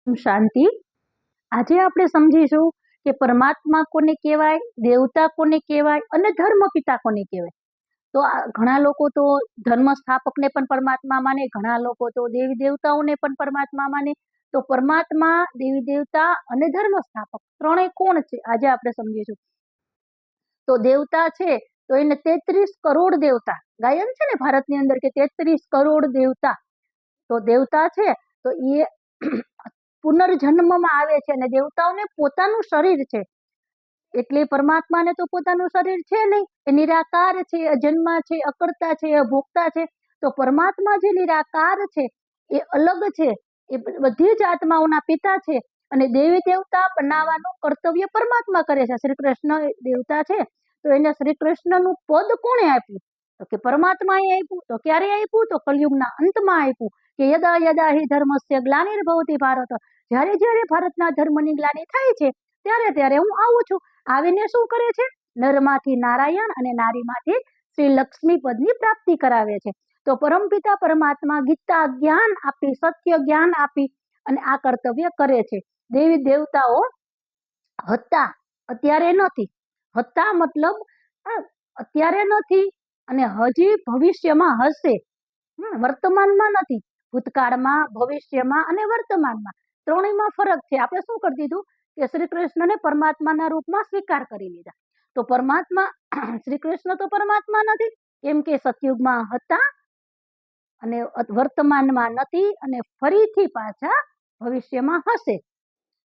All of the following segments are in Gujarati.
શાંતિ। આજે આપણે સમજીશું કે પરમાત્મા કોને કહેવાય, દેવતા કોને કહેવાય અને ધર્મ પિતા કોને કહેવાય। તો ઘણા લોકો તો ધર્મ સ્થાપકને પણ પરમાત્મા માને, ઘણા લોકો તો દેવી દેવતાઓને પણ પરમાત્મા માને। તો પરમાત્મા, દેવી દેવતા અને ધર્મ સ્થાપક ત્રણેય કોણ છે આજે આપણે સમજીશું। તો દેવતા છે તો એને 33 કરોડ દેવતા, ગાયન છે ને ભારતની અંદર કે 33 કરોડ દેવતા। તો દેવતા છે તો એ પુનર્જન્મમાં આવે છે અને દેવતાઓને પોતાનું શરીર છે, એટલે પરમાત્માને તો પોતાનું શરીર છે નહીં, એ નિરાકાર છે, અજન્મા છે, અકર્તા છે, અભોક્તા છે। તો પરમાત્મા જે નિરાકાર છે એ અલગ છે, એ બધી જ આત્માઓના પિતા છે અને દેવી દેવતા બનાવવાનું કર્તવ્ય પરમાત્મા કરે છે। શ્રી કૃષ્ણ દેવતા છે તો એને શ્રી કૃષ્ણનું પદ કોણે આપ્યું? તો કે પરમાત્માએ આપ્યું। તો ક્યારે આપ્યું? તો કલયુગના અંતમાં આપ્યું કે યદા યદા હિ ધર્મસ્ય ગ્લાનિર્ભવતિ ભારત, જ્યારે જ્યારે ભારતના ધર્મની ગ્લાનિ થાય છે ત્યારે ત્યારે હું આવું છું। આવીને શું કરે છે? નરમાંથી નારાયણ અને નારીમાંથી શ્રી લક્ષ્મી પદની પ્રાપ્તિ કરાવે છે। તો પરમપિતા પરમાત્મા ગીતા જ્ઞાન આપી, સત્ય જ્ઞાન આપી અને આ કર્તવ્ય કરે છે। દેવી દેવતાઓ હતા, અત્યારે નથી, હતા મતલબ અત્યારે નથી અને હજી ભવિષ્યમાં હશે, વર્તમાનમાં નથી। ભૂતકાળમાં, ભવિષ્યમાં અને વર્તમાનમાં ત્રણેયમાં ફરક છે। આપણે શું કરી દીધું કે શ્રી કૃષ્ણને પરમાત્માના રૂપમાં સ્વીકાર કરી લીધા। તો પરમાત્મા શ્રી કૃષ્ણ તો પરમાત્મા નથી, કેમ કે સતયુગમાં હતા અને વર્તમાનમાં નથી અને ફરીથી પાછા ભવિષ્યમાં હશે।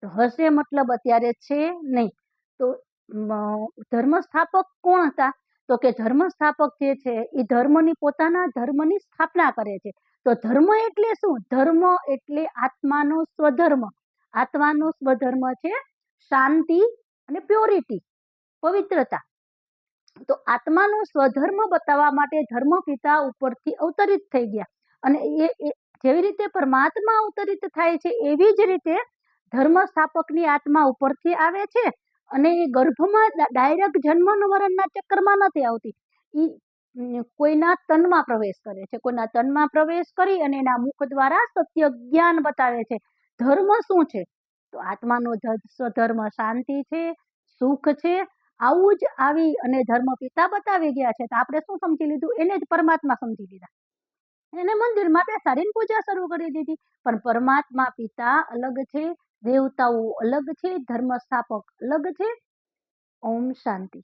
તો હશે મતલબ અત્યારે છે નહીં। તો ધર્મ સ્થાપક કોણ હતા? તો કે ધર્મ સ્થાપક જે છે એ ધર્મની, પોતાના ધર્મની સ્થાપના કરે છે। તો ધર્મ એટલે શું? ધર્મ એટલે આત્માનો સ્વધર્મ। આત્માનો સ્વધર્મ છે શાંતિ અને પ્યોરિટી, પવિત્રતા। તો આત્માનો સ્વધર્મ બતાવવા માટે ધર્મ પિતા ઉપરથી અવતરિત થઈ ગયા અને એ જેવી રીતે પરમાત્મા અવતરિત થાય છે એવી જ રીતે ધર્મ સ્થાપકની આત્મા ઉપરથી આવે છે અને એ ગર્ભમાં ડાયરેક્ટ જન્મ મરણના ચક્કરમાં નથી આવતી, એ કોઈના તનમાં પ્રવેશ કરે છે, કોઈના તનમાં પ્રવેશ કરી અને એના મુખ દ્વારા સત્ય જ્ઞાન બતાવે છે। ધર્મ શું છે? તો આત્માનો સ્વધર્મ શાંતિ છે, સુખ છે। આવું જ આવી અને ધર્મ પિતા બતાવી ગયા છે। તો આપણે શું સમજી લીધું? એને જ પરમાત્મા સમજી લીધા, એને મંદિરમાં બેસાડીને પૂજા શરૂ કરી દીધી। પણ પરમાત્મા પિતા અલગ છે, દેવતાઓ અલગ છે, ધર્મ સ્થાપક અલગ છે। ઓમ શાંતિ।